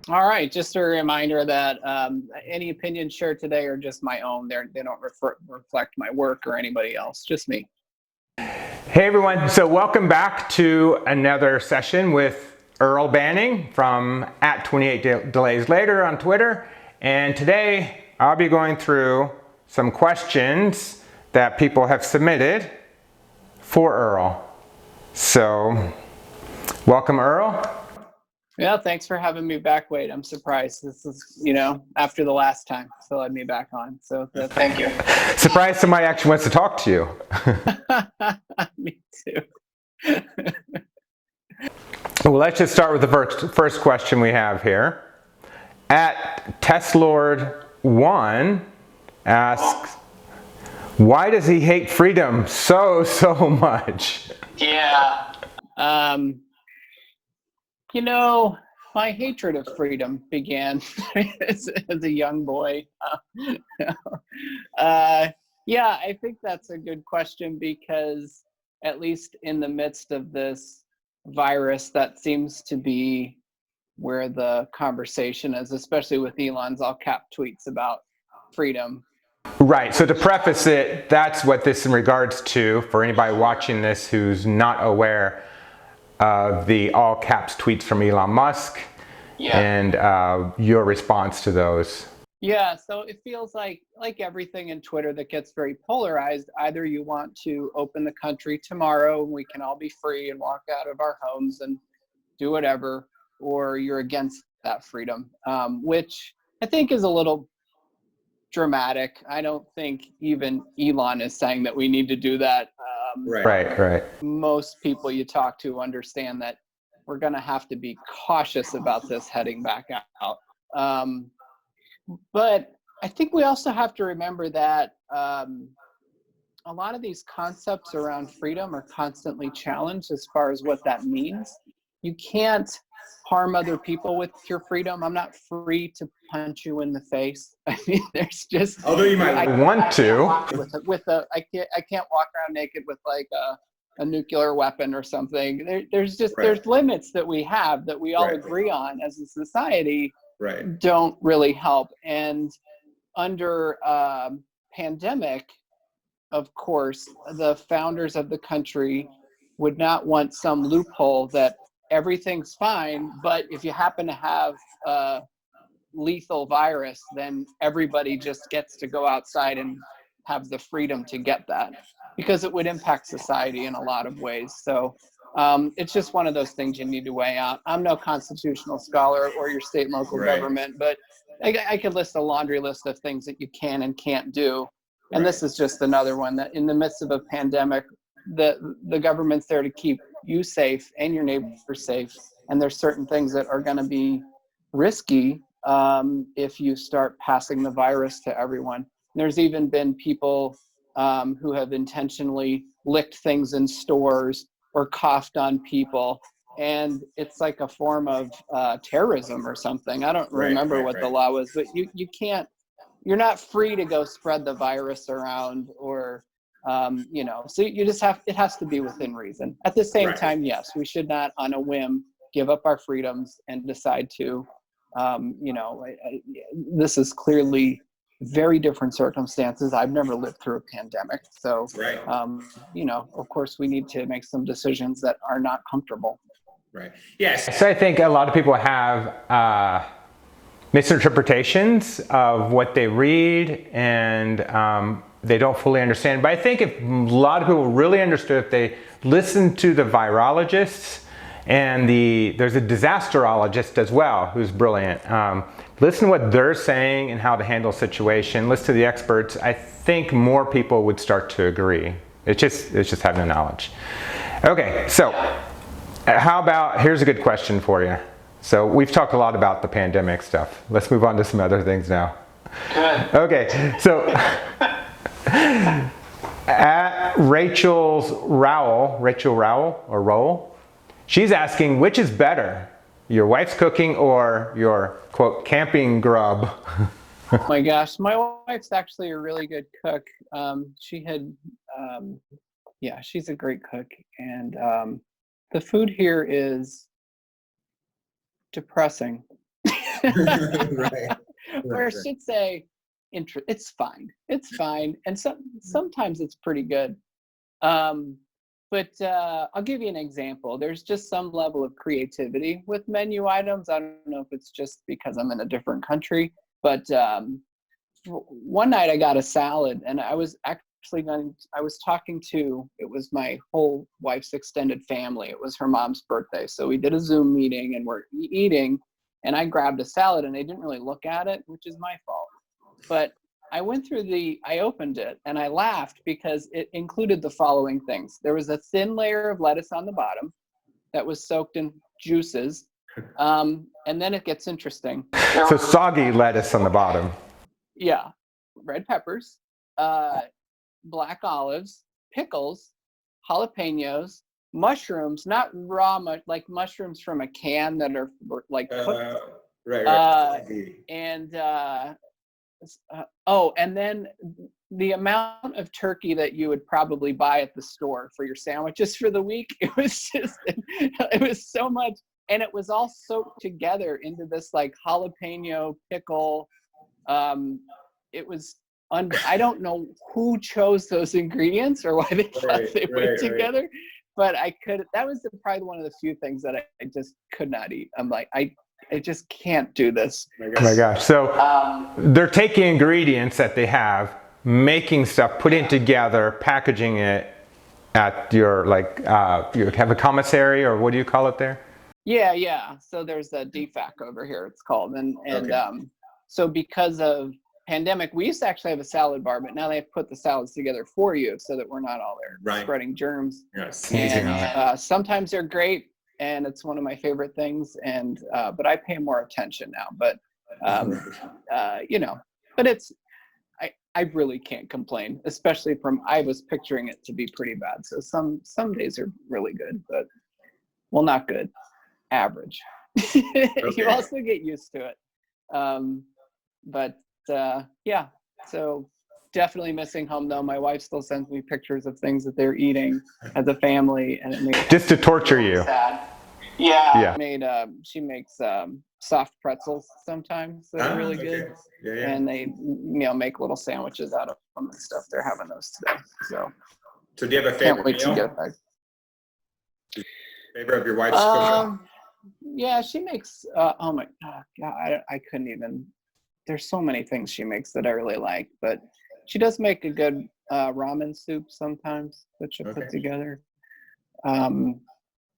All right, just a reminder that any opinions shared today are just my own. They don't reflect my work or anybody else, just me. Hey everyone, so welcome back to another session with Earl Banning from @28 Delays Later on Twitter. And today I'll be going through some questions that people have submitted for Earl. So welcome, Earl. Yeah, thanks for having me back, Wade. I'm surprised. This is, after the last time, still had me back on. So thank you. Surprised somebody actually wants to talk to you. Me too. Well, let's just start with the first question we have here. @Teslord1 asks, why does he hate freedom so much? Yeah. My hatred of freedom began as a young boy. Yeah, I think that's a good question because at least in the midst of this virus, that seems to be where the conversation is, especially with Elon's all cap tweets about freedom. Right, so to preface it, that's what this in regards to, for anybody watching this who's not aware of the all caps tweets from Elon Musk and your response to those. Yeah, so it feels like everything in Twitter that gets very polarized, either you want to open the country tomorrow and we can all be free and walk out of our homes and do whatever, or you're against that freedom, which I think is a little dramatic. I don't think even Elon is saying that we need to do that. Right. Most people you talk to understand that we're going to have to be cautious about this heading back out. But I think we also have to remember that a lot of these concepts around freedom are constantly challenged as far as what that means. You can't harm other people with your freedom. I'm not free to punch you in the face. I mean, there's just, although you might want to, I can't walk around naked with like a nuclear weapon or something. There's limits that we have that we all agree on as a society. Don't really help. And under pandemic, of course, the founders of the country would not want some loophole that everything's fine, but if you happen to have a lethal virus, then everybody just gets to go outside and have the freedom to get that, because it would impact society in a lot of ways. So it's just one of those things you need to weigh out. I'm no constitutional scholar or your state and local government, but I could list a laundry list of things that you can and can't do. And this is just another one that in the midst of a pandemic, the government's there to keep you safe and your neighbors safe. And there's certain things that are going to be risky if you start passing the virus to everyone. There's even been people who have intentionally licked things in stores or coughed on people. And it's like a form of terrorism or something. I don't remember what the law was, but you can't, you're not free to go spread the virus around or, so you just it has to be within reason. At the same time, yes, we should not on a whim give up our freedoms and decide to, this is clearly very different circumstances. I've never lived through a pandemic. So, of course we need to make some decisions that are not comfortable. Yes. So I think a lot of people have misinterpretations of what they read, and they don't fully understand. But I think if a lot of people really understood, if they listened to the virologists, and there's a disasterologist as well who's brilliant. Listen to what they're saying and how to handle a situation. Listen to the experts. I think more people would start to agree. It's just having the knowledge. Okay, so how about, here's a good question for you. So we've talked a lot about the pandemic stuff. Let's move on to some other things now. Good. Okay, so at Rachel Rowell, she's asking, which is better, your wife's cooking or your, quote, camping grub? Oh my gosh, my wife's actually a really good cook. She's a great cook. And the food here is depressing. Right. Or I should say, it's fine. It's fine. And sometimes it's pretty good. But I'll give you an example. There's just some level of creativity with menu items. I don't know if it's just because I'm in a different country, but one night I got a salad, and I was talking to, it was my whole wife's extended family. It was her mom's birthday. So we did a Zoom meeting and we're eating, and I grabbed a salad and I didn't really look at it, which is my fault. But I opened it and I laughed because it included the following things. There was a thin layer of lettuce on the bottom that was soaked in juices. And then it gets interesting. So soggy lettuce on the bottom. Yeah. Red peppers, black olives, pickles, jalapenos, mushrooms, not raw, like mushrooms from a can that are like cooked. And and then the amount of turkey that you would probably buy at the store for your sandwiches for the week, it was so much. And it was all soaked together into this like jalapeno pickle. It was, I don't know who chose those ingredients or why they thought they went together, but that was probably one of the few things that I just could not eat. I'm like, I just can't do this. Oh my gosh. So they're taking ingredients that they have, making stuff, putting it together, packaging it at your, like, you have a commissary, or what do you call it there? Yeah. So there's a DFAC over here, it's called. So because of pandemic, we used to actually have a salad bar, but now they've put the salads together for you so that we're not all there spreading germs. Yes. And sometimes they're great, and it's one of my favorite things. And but I pay more attention now. But but I really can't complain, especially I was picturing it to be pretty bad. So some days are really good, but not good, average. You also get used to it. So definitely missing home though. My wife still sends me pictures of things that they're eating as a family, and it makes just to torture you. Sad. Yeah. She makes soft pretzels sometimes that are really good. Yeah. And they make little sandwiches out of them and stuff. They're having those today. So do you have a favorite can't wait meal? to get back. Favorite of your wife's cooking? Yeah, she makes oh my god, I couldn't even. There's so many things she makes that I really like, but she does make a good ramen soup sometimes that she'll put together.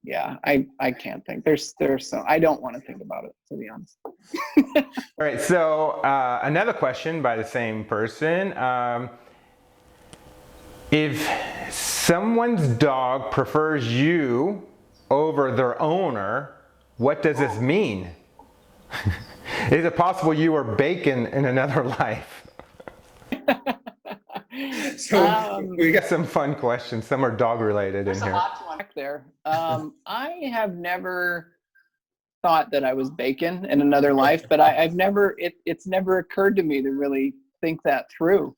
Yeah, I can't think. There's so I don't want to think about it, to be honest. All right, so another question by the same person. If someone's dog prefers you over their owner, what does this mean? Is it possible you were bacon in another life? So we got some fun questions. Some are dog related in here. There's a lot to unpack there. I have never thought that I was bacon in another life, but I've never. It's never occurred to me to really think that through.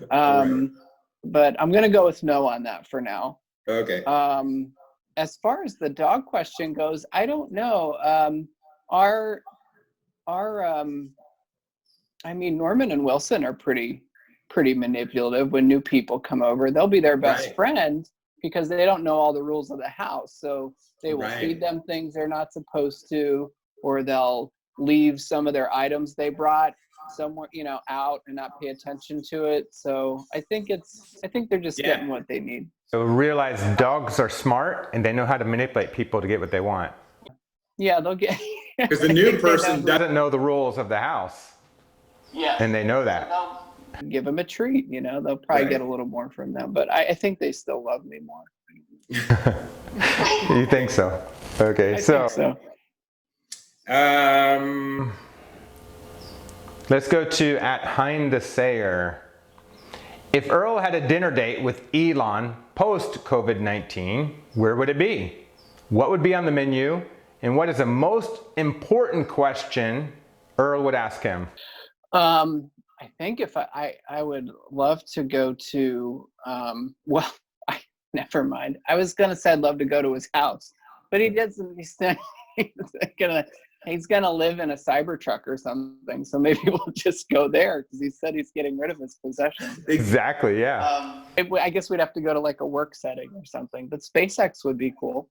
But I'm gonna go with no on that for now. Okay. As far as the dog question goes, I don't know. Norman and Wilson are pretty manipulative. When new people come over, they'll be their best friend because they don't know all the rules of the house. So they will feed them things they're not supposed to, or they'll leave some of their items they brought somewhere, out and not pay attention to it. So I think they're just getting what they need. So realize dogs are smart and they know how to manipulate people to get what they want. Yeah, they'll get. Because the new person doesn't know the rules of the house. Yeah. And they know that. They'll give them a treat, they'll probably get a little more from them, but I think they still love me more. You think so? Okay, I think so. Let's go to @HeindeSayer. If Earl had a dinner date with Elon post-COVID-19, where would it be? What would be on the menu? And what is the most important question Earl would ask him? I think if I would love to go to, never mind. I was going to say I'd love to go to his house, but he doesn't, he's not gonna, He's gonna live in a Cybertruck or something, so maybe we'll just go there because he said he's getting rid of his possessions. Exactly, yeah. I guess we'd have to go to like a work setting or something, but SpaceX would be cool.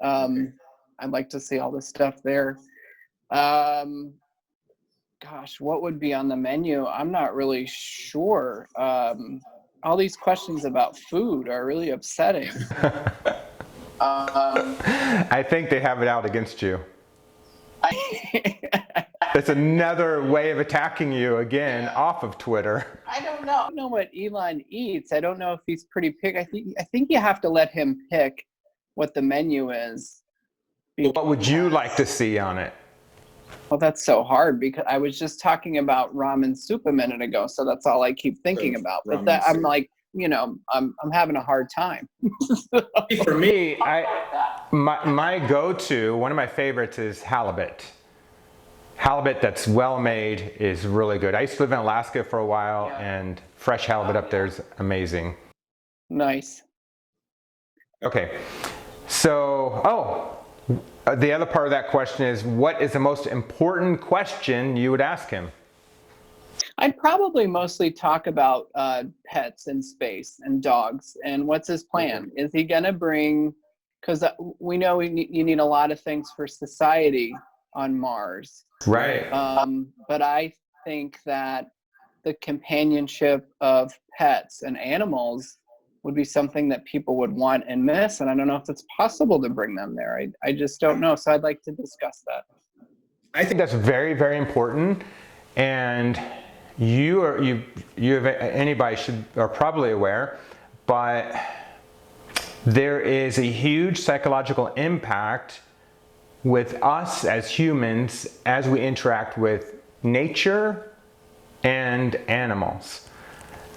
I'd like to see all this stuff there. Gosh, what would be on the menu? I'm not really sure. All these questions about food are really upsetting. I think they have it out against you. It's another way of attacking you again off of Twitter. I don't know what Elon eats. I don't know if he's pretty picky. I think you have to let him pick what the menu is. What would you like to see on it? Well, that's so hard because I was just talking about ramen soup a minute ago, so that's all I keep thinking about. But that, I'm like, I'm having a hard time. For me, my go-to, one of my favorites is halibut. Halibut that's well made is really good. I used to live in Alaska for a while, and fresh halibut up there is amazing. Nice. Okay, so the other part of that question is, what is the most important question you would ask him? I'd probably mostly talk about pets in space and dogs and what's his plan. Is he gonna bring? Because we know you need a lot of things for society on Mars. Right. But I think that the companionship of pets and animals would be something that people would want and miss. And I don't know if it's possible to bring them there. I just don't know. So I'd like to discuss that. I think that's very, very important. And anybody are probably aware, but there is a huge psychological impact with us as humans as we interact with nature and animals.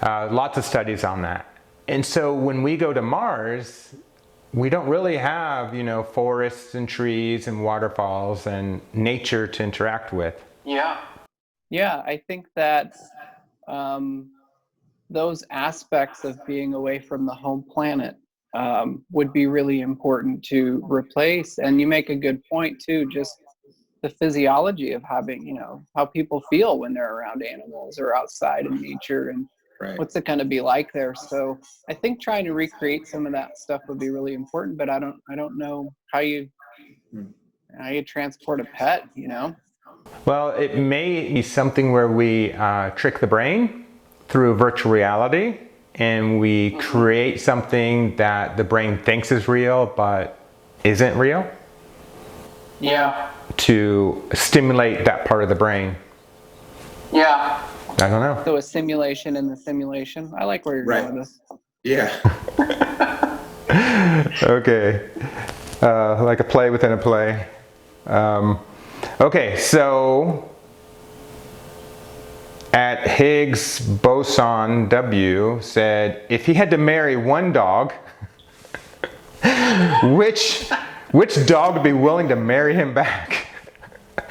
Lots of studies on that. And so when we go to Mars, we don't really have, forests and trees and waterfalls and nature to interact with. Yeah. Yeah, I think that those aspects of being away from the home planet would be really important to replace. And you make a good point too, just the physiology of having, how people feel when they're around animals or outside in nature, and what's it going to be like there. So I think trying to recreate some of that stuff would be really important, but I don't know how you transport a pet, Well, it may be something where we trick the brain through virtual reality, and we create something that the brain thinks is real but isn't real. Yeah. To stimulate that part of the brain. Yeah. I don't know. So a simulation in the simulation. I like where you're going with this. Yeah. Okay. Like a play within a play. Okay, so at Higgs Boson W said, if he had to marry one dog, which dog would be willing to marry him back?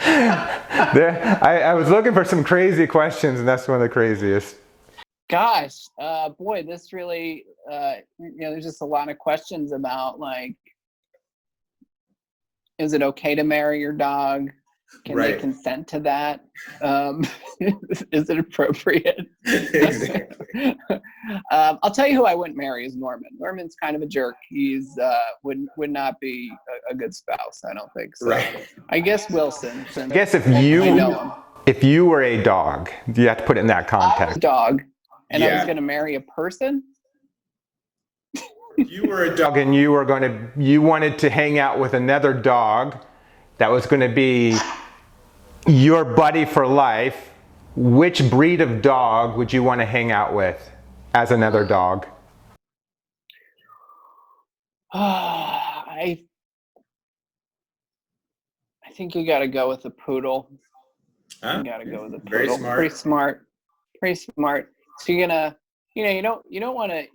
I was looking for some crazy questions, and that's one of the craziest. Gosh, boy, this really, there's just a lot of questions about, like, is it okay to marry your dog? Can they consent to that? Is it appropriate? Exactly. I'll tell you who I wouldn't marry is Norman. Norman's kind of a jerk. He's would not be a good spouse, I don't think. So I guess Wilson. I guess if you were a dog, you have to put it in that context. I was a dog, and I was going to marry a person. You were a dog and you wanted to hang out with another dog that was going to be your buddy for life. Which breed of dog would you want to hang out with as another dog? I think you got to go with the poodle. You got to go with the poodle. Very smart. Pretty smart. So you're gonna, you don't want to.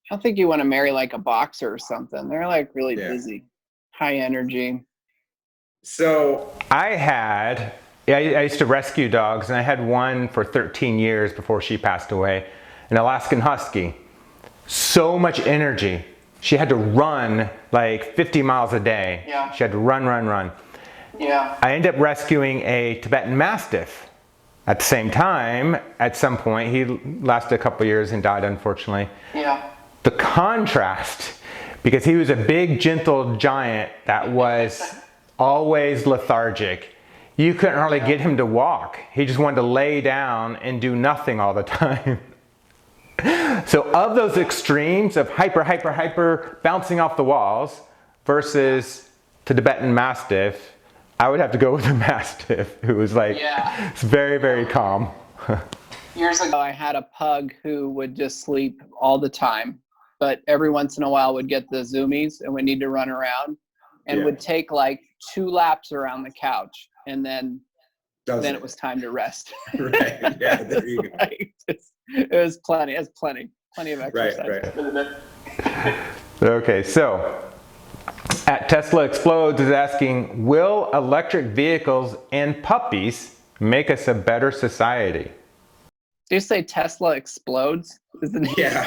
I don't think you want to marry like a boxer or something. They're like really busy, high energy. So I used to rescue dogs, and I had one for 13 years before she passed away, an Alaskan Husky. So much energy. She had to run like 50 miles a day. Yeah. She had to run. Yeah. I ended up rescuing a Tibetan Mastiff. At the same time, at some point, he lasted a couple years and died, unfortunately. Yeah. The contrast, because he was a big, gentle giant that was always lethargic. You couldn't hardly get him to walk. He just wanted to lay down and do nothing all the time. So of those extremes of hyper, bouncing off the walls versus the Tibetan Mastiff, I would have to go with the Mastiff, who was like, it's very, very calm. Years ago, I had a pug who would just sleep all the time, but every once in a while would get the zoomies and would need to run around and would take like 2 laps around the couch, and then it was time to rest. Right. Yeah. There you go. It was plenty. It was plenty of exercise. Right. Okay, so at Tesla Explodes is asking, will electric vehicles and puppies make us a better society? Do you say Tesla Explodes? Yeah.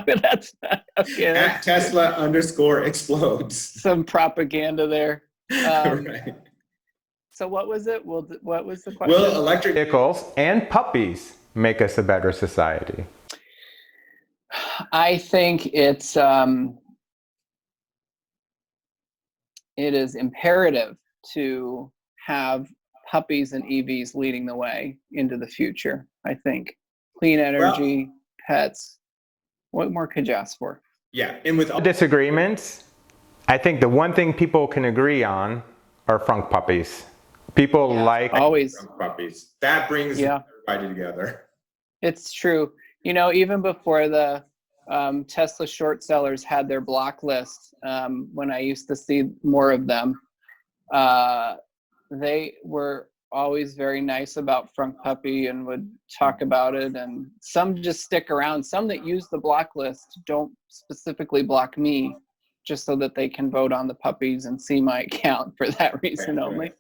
That's okay. At Tesla _explodes. Some propaganda there. Right. So what was it? What was the question? Will electric Vehicles and puppies make us a better society? I think it is imperative to have puppies and EVs leading the way into the future. I think clean energy, pets. What more could you ask for? Yeah, and with all Disagreements, I think the one thing people can agree on are Frunk puppies. People like always Frunk puppies. That brings everybody together. It's true. You know, even before the Tesla short sellers had their block list, when I used to see more of them, they were always very nice about Frunk Puppy and would talk about it. And some just stick around. Some that use the block list don't specifically block me, just so that they can vote on the puppies and see my account for that reason only.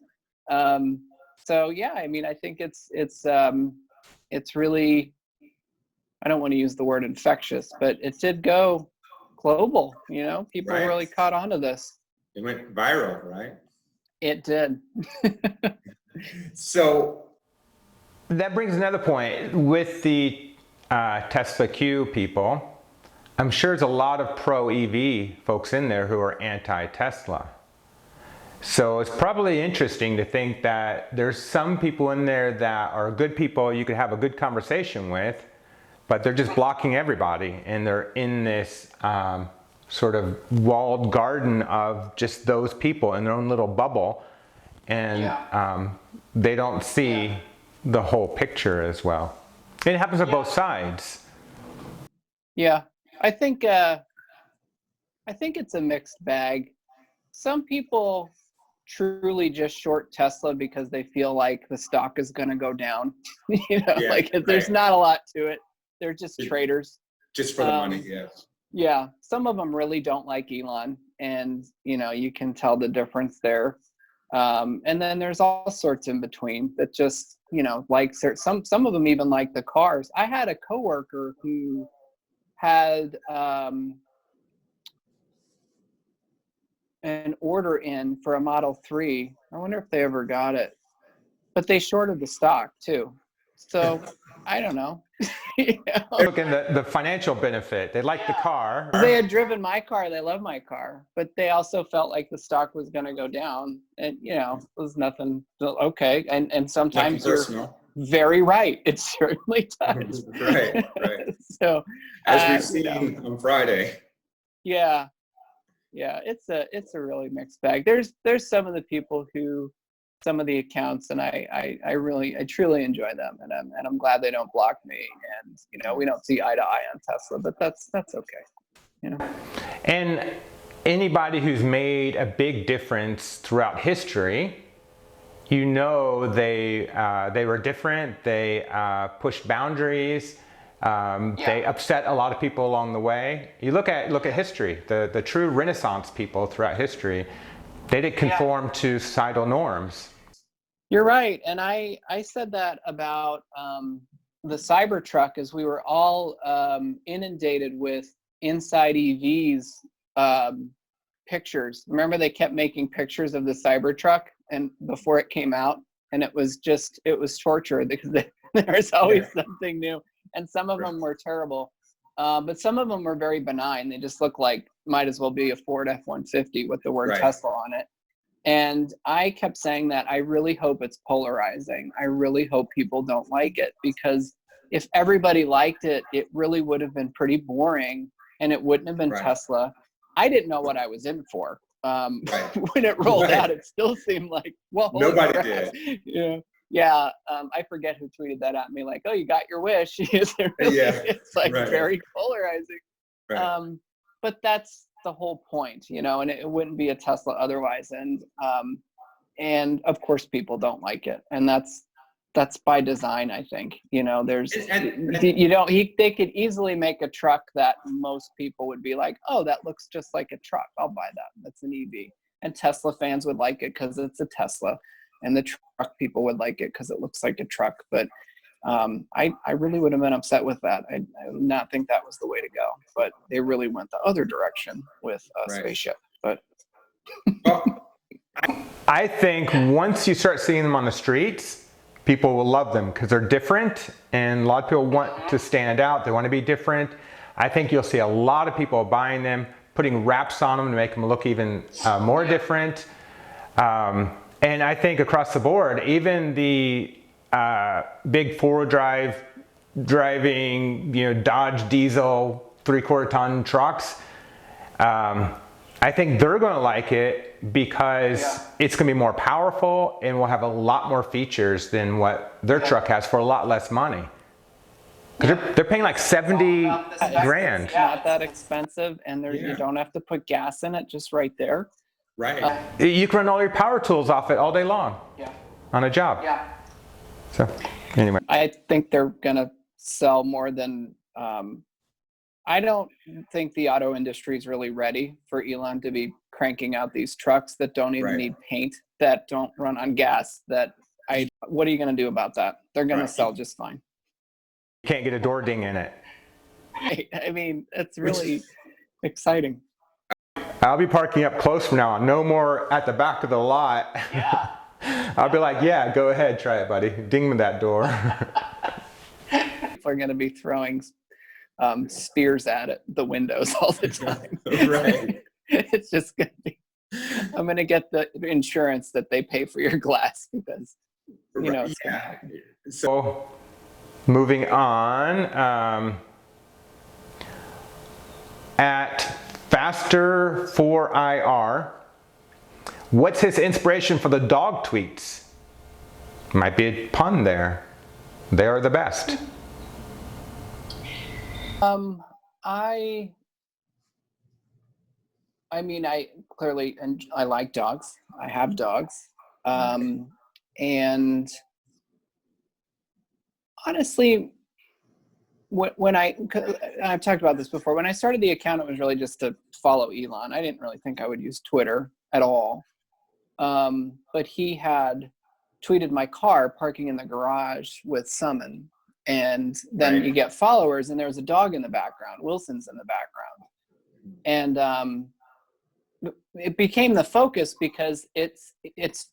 So yeah, I mean, I think it's really, I don't want to use the word infectious, but it did go global. You know, people really caught on to this. It went viral, right? It did. So that brings another point with the Tesla Q people. I'm sure there's a lot of pro EV folks in there who are anti-Tesla. So it's probably interesting to think that there's some people in there that are good people you could have a good conversation with, but they're just blocking everybody, and they're in this sort of walled garden of just those people in their own little bubble, and they don't see the whole picture as well. And it happens on both sides. Yeah, I think it's a mixed bag. Some people truly just short Tesla because they feel like the stock is going to go down. There's not a lot to it. They're just traders. Just for the money, Yeah, some of them really don't like Elon, and you can tell the difference there. And then there's all sorts in between that just like some of them even like the cars. I had a coworker who had an order in for a Model 3. I wonder if they ever got it, but they shorted the stock too. So I don't know. Look in the financial benefit. They like the car. They had driven my car. They love my car, but they also felt like the stock was going to go down, and it was nothing. Okay. And sometimes you're very right. It certainly does. Right. So as we've seen on Friday. Yeah. It's a really mixed bag. There's some of the people who, some of the accounts, and I truly enjoy them, and I'm glad they don't block me, and we don't see eye to eye on Tesla, but that's okay. And anybody who's made a big difference throughout history, they were different. They pushed boundaries. They upset a lot of people along the way. You look at history, the true Renaissance people throughout history, they didn't conform to societal norms. You're right, and I said that about the Cybertruck, as we were all inundated with inside EVs pictures. Remember, they kept making pictures of the Cybertruck and before it came out, and it was torture because there's always something new, and some of them were terrible, but some of them were very benign. They just look like might as well be a Ford F-150 with the word Tesla on it. And I kept saying that I really hope it's polarizing. I really hope people don't like it, because if everybody liked it, it really would have been pretty boring, and it wouldn't have been Tesla. I didn't know what I was in for. When it rolled out, it still seemed like, well, nobody did. Yeah. I forget who tweeted that at me, like, oh, you got your wish. It's like very polarizing. But that's the whole point, and it wouldn't be a Tesla otherwise. And of course people don't like it. And that's by design, I think. There's, they could easily make a truck that most people would be like, oh, that looks just like a truck. I'll buy that. That's an EV. And Tesla fans would like it because it's a Tesla. And the truck people would like it because it looks like a truck. But I really would have been upset with that. I would not think that was the way to go. But they really went the other direction with a spaceship. But I think once you start seeing them on the streets, people will love them because they're different, and a lot of people want to stand out. They want to be different. I think you'll see a lot of people buying them, putting wraps on them to make them look even more different. And I think across the board, even the big four-wheel drive driving, Dodge diesel 3/4 ton trucks, I think they're going to like it because it's going to be more powerful and will have a lot more features than what their truck has for a lot less money. Because they're paying like 70 grand. It's not that expensive, and you don't have to put gas in it, just right there. Right. You can run all your power tools off it all day long on a job. Yeah. So anyway. I think they're going to sell more than, I don't think the auto industry is really ready for Elon to be cranking out these trucks that don't even need paint, that don't run on gas. What are you going to do about that? They're going to sell just fine. You can't get a door ding in it. I mean, it's really exciting. I'll be parking up close from now on. No more at the back of the lot. Yeah. I'll be like, yeah, go ahead, try it, buddy. Ding me that door. People are going to be throwing spears at the windows all the time. It's just going to be, I'm going to get the insurance that they pay for your glass, because, it's going to happen. So, moving on, at Faster for IR, what's his inspiration for the dog tweets? Might be a pun there. They are the best. I mean, I clearly, and I like dogs. I have dogs. And honestly, when I've talked about this before, when I started the account, it was really just to follow Elon. I didn't really think I would use Twitter at all. But he had tweeted my car parking in the garage with Summon. And then you get followers, and there's a dog in the background. Wilson's in the background. And it became the focus because it's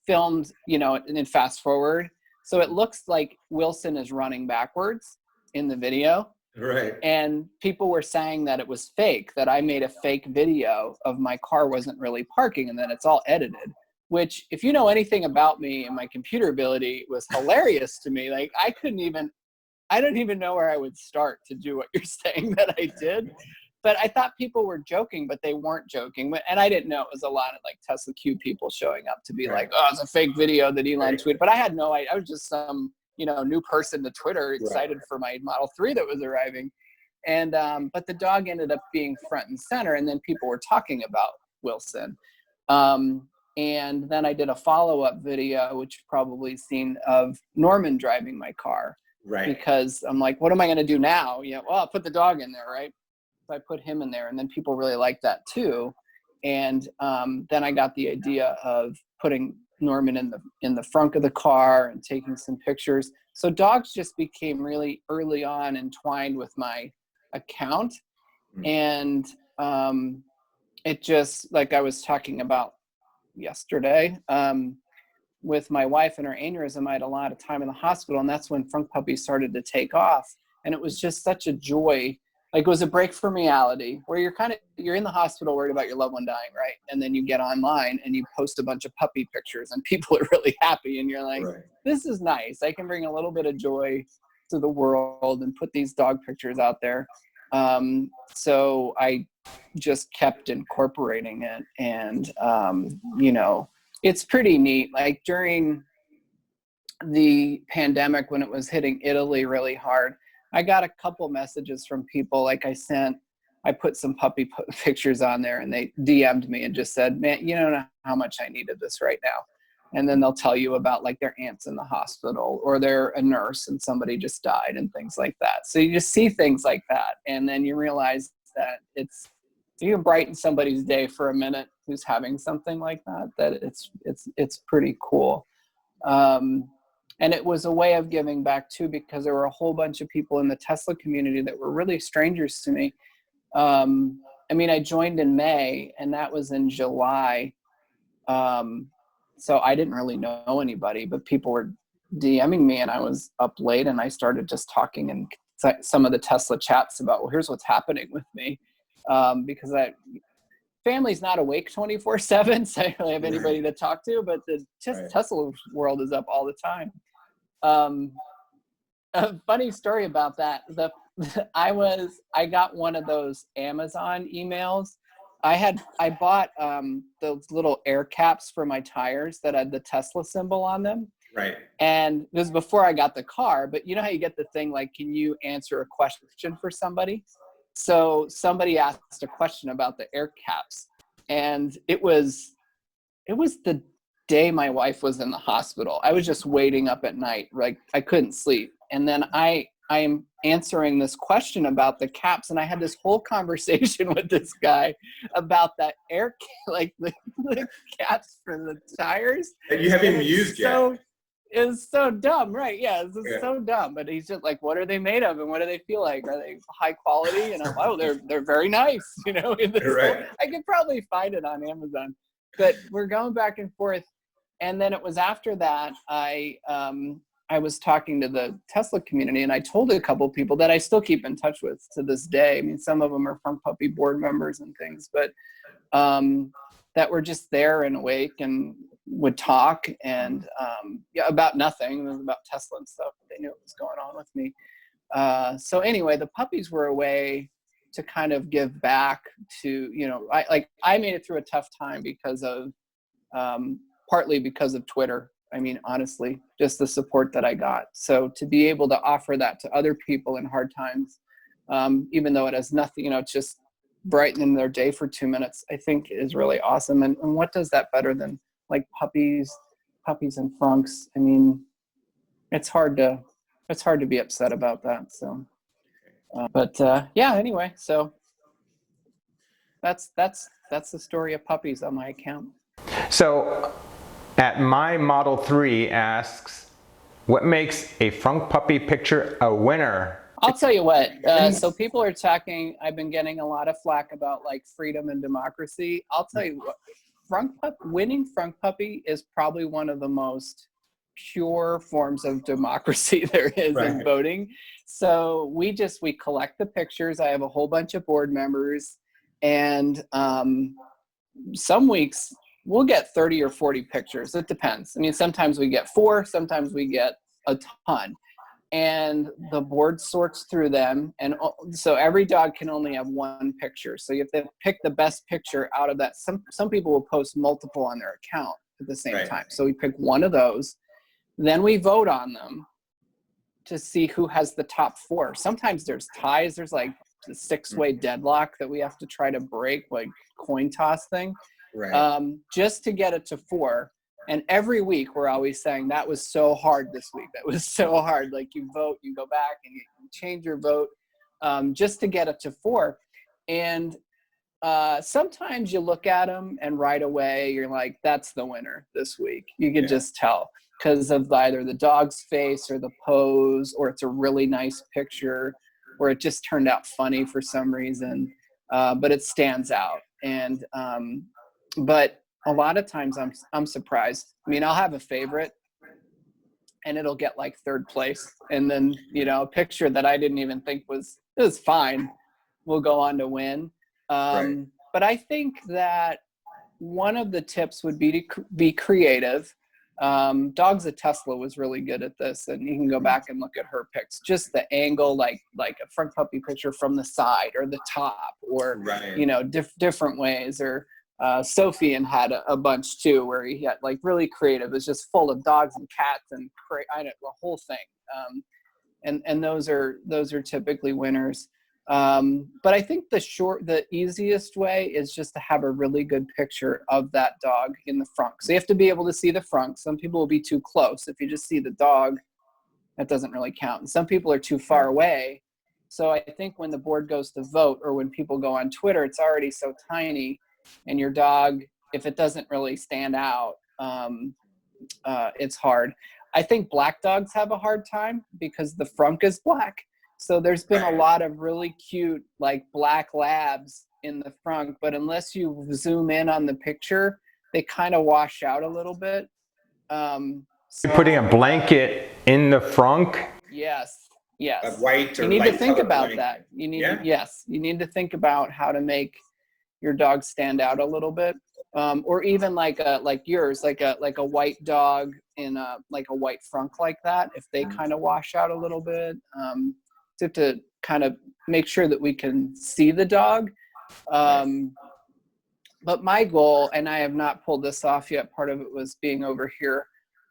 filmed, in fast forward. So it looks like Wilson is running backwards in the video. Right. And people were saying that it was fake, that I made a fake video of my car wasn't really parking, and then it's all edited, which, if you know anything about me and my computer ability, was hilarious to me. Like, I don't even know where I would start to do what you're saying that I did. But I thought people were joking, but they weren't joking. And I didn't know it was a lot of like Tesla Q people showing up to be like, oh, it's a fake video that Elon tweeted. But I had no idea. I was just some, new person to Twitter, excited for my Model 3 that was arriving. And but the dog ended up being front and center, and then people were talking about Wilson. And then I did a follow-up video, which you've probably seen, of Norman driving my car. Right. Because I'm like, what am I going to do now? Well, I'll put the dog in there, right? So I put him in there, and then people really liked that too. And then I got the idea of putting Norman in the frunk of the car and taking some pictures. So dogs just became really early on entwined with my account. And it just, like I was talking about yesterday, with my wife and her aneurysm, I had a lot of time in the hospital, and that's when Frunk puppies started to take off. And it was just such a joy. Like, it was a break from reality where you're in the hospital worried about your loved one dying, right? And then you get online and you post a bunch of puppy pictures and people are really happy. And you're like, this is nice. I can bring a little bit of joy to the world and put these dog pictures out there. So I just kept incorporating it. And, you know, it's pretty neat. Like, during the pandemic, when it was hitting Italy really hard, I got a couple messages from people. Like, I put some puppy pictures on there, and they DM'd me and just said, man, you don't know how much I needed this right now. And then they'll tell you about, like, their aunt's in the hospital, or they're a nurse and somebody just died and things like that. So you just see things like that. And then you realize that you can brighten somebody's day for a minute who's having something like that, that it's pretty cool. And it was a way of giving back too, because there were a whole bunch of people in the Tesla community that were really strangers to me. I mean, I joined in May, and that was in July. So I didn't really know anybody, but people were DMing me, and I was up late, and I started just talking in some of the Tesla chats about, well, here's what's happening with me. Because family's not awake 24/7, so I don't really have anybody to talk to, but the Tesla world is up all the time. A funny story about that. I got one of those Amazon emails. I bought those little air caps for my tires that had the Tesla symbol on them. Right. And this was before I got the car, but you know how you get the thing like, can you answer a question for somebody? So somebody asked a question about the air caps, and it was the day my wife was in the hospital. I was just waiting up at night, like I couldn't sleep. And then I am answering this question about the caps, and I had this whole conversation with this guy about that like the caps for the tires. And you haven't even used yet. It's so dumb, right? Yeah, it's so dumb. But he's just like, what are they made of, and what do they feel like? Are they high quality? And I'm, oh, they're very nice. You know, I could probably find it on Amazon. But we're going back and forth. And then it was after that I was talking to the Tesla community, and I told a couple people that I still keep in touch with to this day. I mean, some of them are Frunk Puppy board members and things, but that were just there and awake and would talk and about nothing. It was about Tesla and stuff. They knew what was going on with me. So anyway, the puppies were a way to kind of give back to, you know, I made it through a tough time because of, partly because of Twitter. I mean, honestly, just the support that I got. So to be able to offer that to other people in hard times, even though it has nothing, you know, it's just brightening their day for 2 minutes, I think is really awesome. And what does that better than like puppies and Frunks? I mean, it's hard to be upset about that. So, yeah, anyway, so that's the story of puppies on my account. So at my Model 3 asks, what makes a Frunk puppy picture a winner? I'll tell you what, so people are talking, I've been getting a lot of flack about like freedom and democracy. I'll tell you what, winning Frunk puppy is probably one of the most pure forms of democracy there is in voting. So we collect the pictures. I have a whole bunch of board members, and some weeks we'll get 30 or 40 pictures. It depends. I mean, sometimes we get 4, sometimes we get a ton. And the board sorts through them. And so every dog can only have 1 picture. So you have to pick the best picture out of that. Some people will post multiple on their account at the same time. So we pick one of those. Then we vote on them to see who has the top 4. Sometimes there's ties. There's like a 6-way deadlock that we have to try to break, like coin toss thing. Just to get it to 4. And every week we're always saying that was so hard this week. That was so hard. Like you vote, you go back and you change your vote just to get it to 4. And sometimes you look at them and right away you're like, that's the winner this week. You can just tell because of either the dog's face or the pose, or it's a really nice picture, or it just turned out funny for some reason. But it stands out. And but a lot of times I'm surprised. I mean, I'll have a favorite and it'll get like third place, and then a picture that I didn't even think was fine will go on to win. But I think that one of the tips would be to be creative. Dogs of Tesla was really good at this, and you can go back and look at her pics. Just the angle, like a front puppy picture from the side or the top, or different ways. Or Sophie had a bunch too, where he had like really creative. It's just full of dogs and cats and the whole thing. And those are typically winners. But I think the easiest way is just to have a really good picture of that dog in the frunk. So you have to be able to see the frunk. Some people will be too close. If you just see the dog, that doesn't really count. And some people are too far away. So I think when the board goes to vote, or when people go on Twitter, it's already so tiny, and your dog, if it doesn't really stand out, it's hard. I think black dogs have a hard time because the frunk is black. So there's been a lot of really cute, like black labs in the frunk, but unless you zoom in on the picture, they kind of wash out a little bit. You're putting a blanket in the frunk? Yes. A white or you need light to think about blanket. that. You need to think about how to make your dog stand out a little bit. Or even like yours, like a white dog in a white frunk like that, if they kind of wash out a little bit. To kind of make sure that we can see the dog. But my goal, and I have not pulled this off yet, part of it was being over here,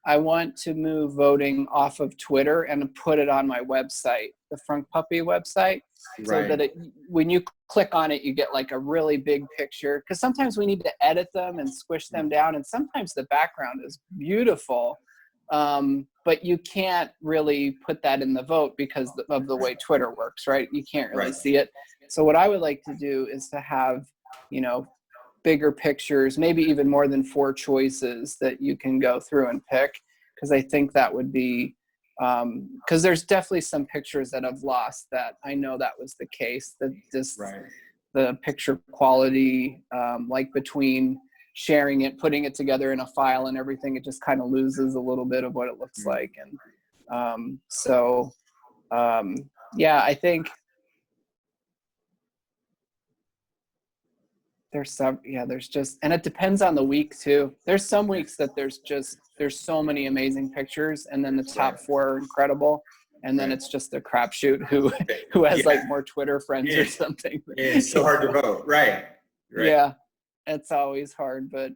I want to move voting off of Twitter and put it on my website, the Frunk Puppy website, so that when you click on it, you get like a really big picture. Because sometimes we need to edit them and squish them down, and sometimes the background is beautiful. But you can't really put that in the vote because of the way Twitter works, right? You can't really see it. So what I would like to do is to have, bigger pictures, maybe even more than 4 choices that you can go through and pick. Because I think that would be, because there's definitely some pictures that I've lost that I know that was the case, that just the picture quality, like between sharing it, putting it together in a file and everything, it just kind of loses a little bit of what it looks like. And I think there's just, and it depends on the week too. There's some weeks that there's so many amazing pictures, and then the top 4 are incredible, and then it's just a crapshoot who has like more Twitter friends or something. It's so hard to vote. Right. Yeah, it's always hard, but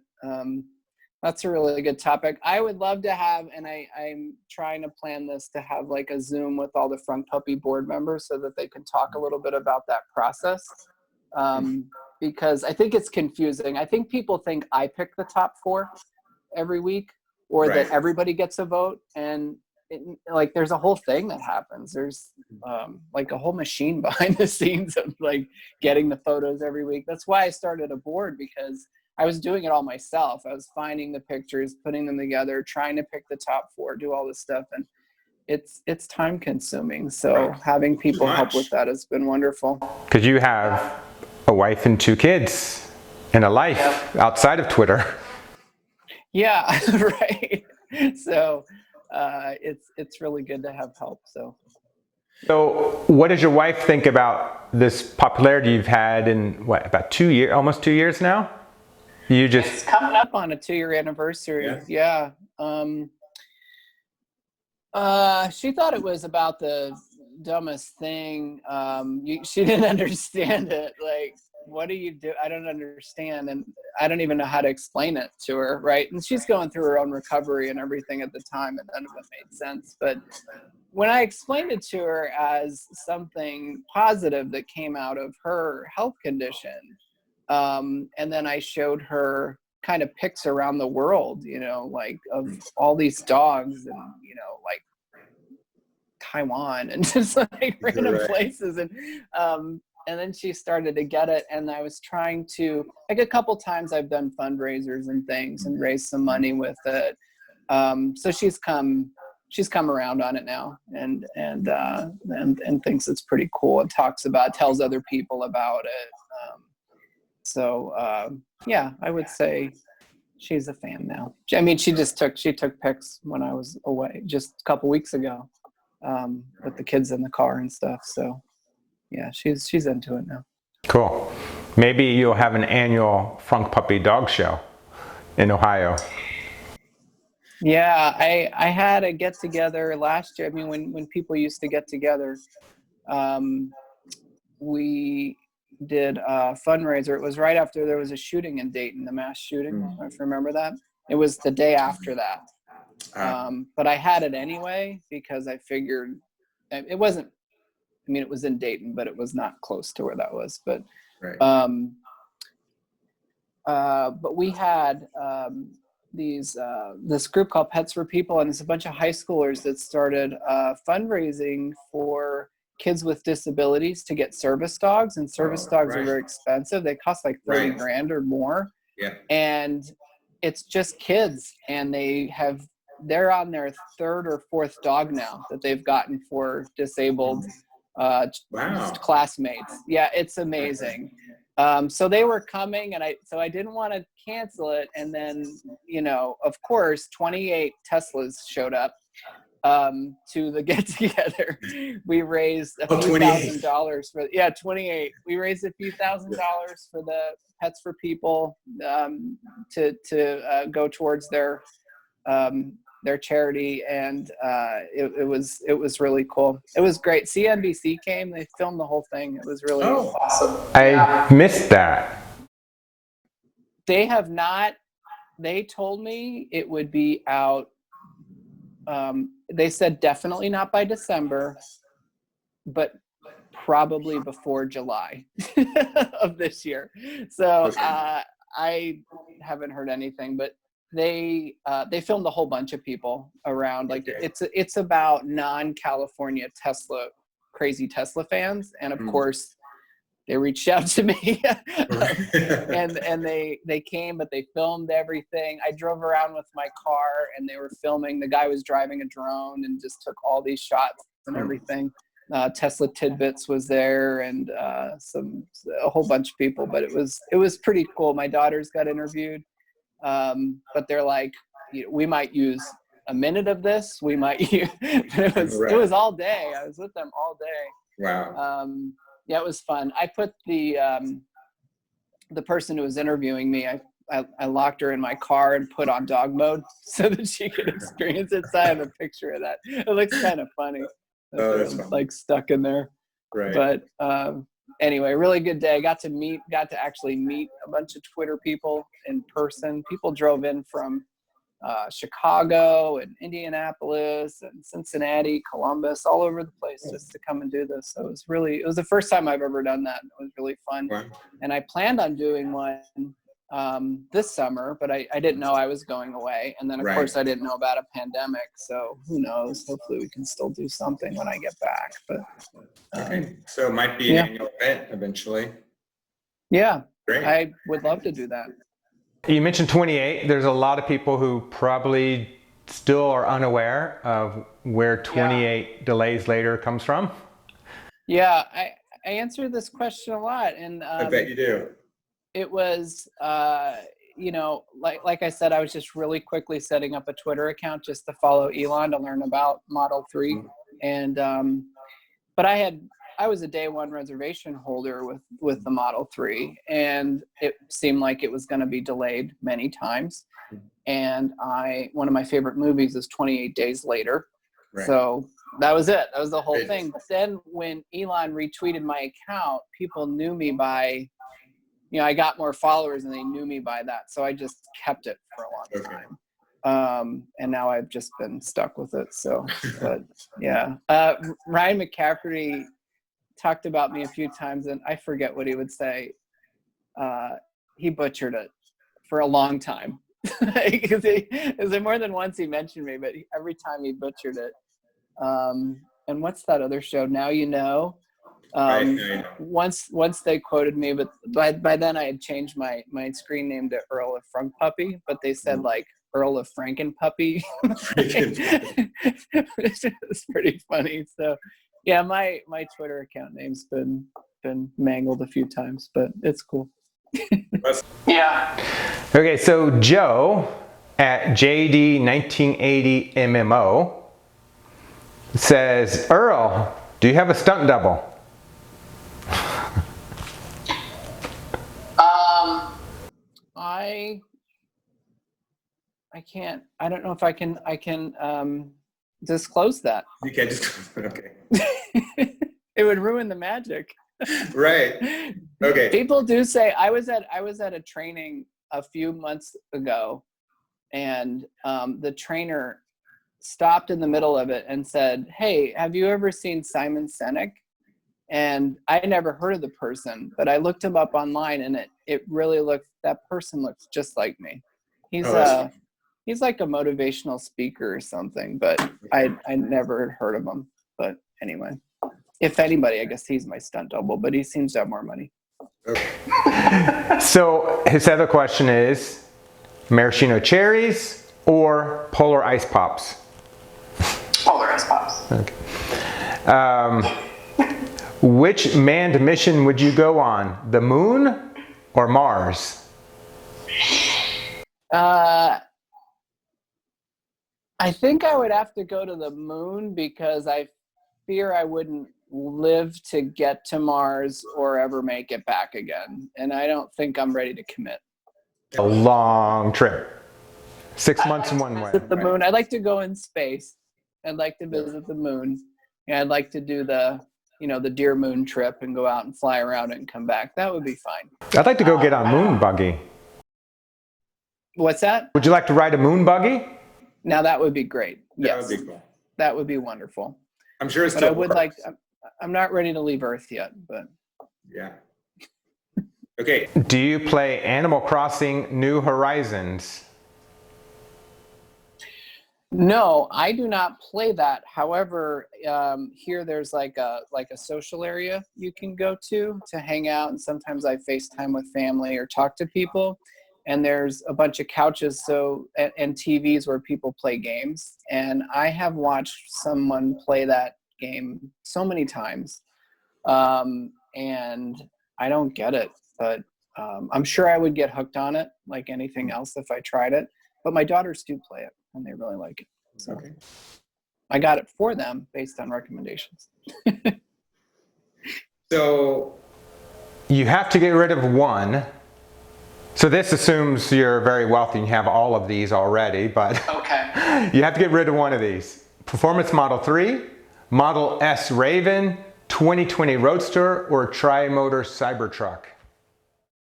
that's a really good topic. I would love to have, and I'm trying to plan this, to have like a Zoom with all the Frunk Puppy board members so that they can talk a little bit about that process. Because I think it's confusing. I think people think I pick the top 4 every week, or that everybody gets a vote. And like, there's a whole thing that happens. There's like a whole machine behind the scenes of like getting the photos every week. That's why I started a board, because I was doing it all myself. I was finding the pictures, putting them together, trying to pick the top 4, do all this stuff. And it's time consuming. So having people help with that has been wonderful. Because you have a wife and 2 kids and a life outside of Twitter. Yeah, right. So it's really good to have help. So what does your wife think about this popularity you've had in about 2 years, almost 2 years now? It's coming up on a 2-year anniversary. Yeah. She thought it was about the dumbest thing. She didn't understand it. Like, what do you do? I don't understand. And I don't even know how to explain it to her. Right. And she's going through her own recovery and everything at the time, and none of it made sense. But when I explained it to her as something positive that came out of her health condition, and then I showed her kind of pics around the world, like of all these dogs, and, like Taiwan and just like random places. And then she started to get it. And I was trying to, like, a couple times I've done fundraisers and things and raised some money with it. So she's come around on it now, and thinks it's pretty cool, and tells other people about it. I would say she's a fan now. I mean, she took pics when I was away just a couple weeks ago, with the kids in the car and stuff. So yeah, she's into it now. Cool. Maybe you'll have an annual Frunk Puppy Dog Show in Ohio. Yeah, I had a get together last year. I mean, when people used to get together, we did a fundraiser. It was right after there was a shooting in Dayton, the mass shooting. If you remember that, it was the day after that. But I had it anyway because I figured it wasn't. I mean, it was in Dayton, but it was not close to where that was. But but we had this group called Pets for People, and it's a bunch of high schoolers that started fundraising for kids with disabilities to get service dogs, and service dogs are very expensive. They cost like 30 grand or more. Yeah. And it's just kids, and they're on their third or fourth dog now that they've gotten for disabled classmates. Yeah, it's amazing. So they were coming, and I didn't want to cancel it. And then, of course, 28 Teslas showed up to the get together. We raised a few $1,000s for 28. We raised a few $1,000s for the Pets for People to go towards their charity, and it was really cool. It was great. CNBC came. They filmed the whole thing. It was really awesome. I missed that. They have not. They told me it would be out. They said definitely not by December, but probably before July of this year. So I haven't heard anything, but they filmed a whole bunch of people around. Like it's about non-California crazy Tesla fans, and of course they reached out to me and they came, but they filmed everything. I drove around with my car, and they were filming. The guy was driving a drone and just took all these shots and everything. Tesla Tidbits was there, and a whole bunch of people, but it was pretty cool. My daughters got interviewed, but they're like, we might use a minute of this. We might use, it was all day. I was with them all day. Wow. Yeah, it was fun. I put the person who was interviewing me, I locked her in my car and put on dog mode so that she could experience it. So I have a picture of that. It looks kind of funny. That's fun. Like stuck in there. Right. But anyway, really good day. Got to actually meet a bunch of Twitter people in person. People drove in from Chicago and Indianapolis and Cincinnati, Columbus, all over the place just to come and do this. So it was the first time I've ever done that. It was really fun. Wow. And I planned on doing one this summer, but I didn't know I was going away. And then of course I didn't know about a pandemic. So who knows? Hopefully we can still do something when I get back. But okay. So it might be an annual event eventually. Yeah. Great. I would love to do that. You mentioned 28. There's a lot of people who probably still are unaware of where 28 delays later comes from. Yeah, I answer this question a lot, and I bet you do. It was, like I said, I was just really quickly setting up a Twitter account just to follow Elon to learn about Model 3, and but I was a day one reservation holder with the Model 3, and it seemed like it was going to be delayed many times. And one of my favorite movies is 28 Days Later. Right. So that was it. That was the whole thing. But then when Elon retweeted my account, people knew me by, I got more followers and they knew me by that. So I just kept it for a long time. And now I've just been stuck with it. So, but yeah. Ryan McCafferty talked about me a few times, and I forget what he would say. He butchered it for a long time. Because more than once he mentioned me, but every time he butchered it. And what's that other show? Now You Know. Once they quoted me, but by then I had changed my screen name to Earl of Frunk Puppy, but they said like Earl of Franken Puppy. It's pretty funny. So yeah, my Twitter account name's been mangled a few times, but it's cool. Yeah. Okay, so Joe at JD1980MMO says, Earl, do you have a stunt double? I can't. I don't know if I can disclose that. You can't just, okay. It would ruin the magic. Right. Okay. People do say I was at a training a few months ago, and the trainer stopped in the middle of it and said, "Hey, have you ever seen Simon Sinek?" And I never heard of the person, but I looked him up online, and it really that person looks just like me. He's like a motivational speaker or something, but I never heard of him. But anyway, if anybody, I guess he's my stunt double, but he seems to have more money. Okay. So his other question is maraschino cherries or polar ice pops? Polar ice pops. Okay. Which manned mission would you go on? The moon or Mars? I think I would have to go to the moon because I fear I wouldn't live to get to Mars or ever make it back again. And I don't think I'm ready to commit. A long trip. 6 months in one way. Visit the moon. I'd like to go in space. I'd like to visit the moon. And I'd like to do the deer moon trip and go out and fly around it and come back. That would be fine. I'd like to go get on a moon buggy. What's that? Would you like to ride a moon buggy? Now that would be great. That Yes. would be cool. That would be wonderful. I'm sure it's But I would like, I'm not ready to leave Earth yet, but. Yeah. Okay. Do you play Animal Crossing New Horizons? No, I do not play that. However, here there's like a social area you can go to hang out, and sometimes I FaceTime with family or talk to people. And there's a bunch of couches and TVs where people play games. And I have watched someone play that game so many times, and I don't get it. But I'm sure I would get hooked on it like anything else if I tried it. But my daughters do play it, and they really like it. So okay. I got it for them based on recommendations. So you have to get rid of one. So this assumes you're very wealthy and you have all of these already, but okay. You have to get rid of one of these. Performance Model 3, Model S Raven, 2020 Roadster, or Tri-Motor Cybertruck.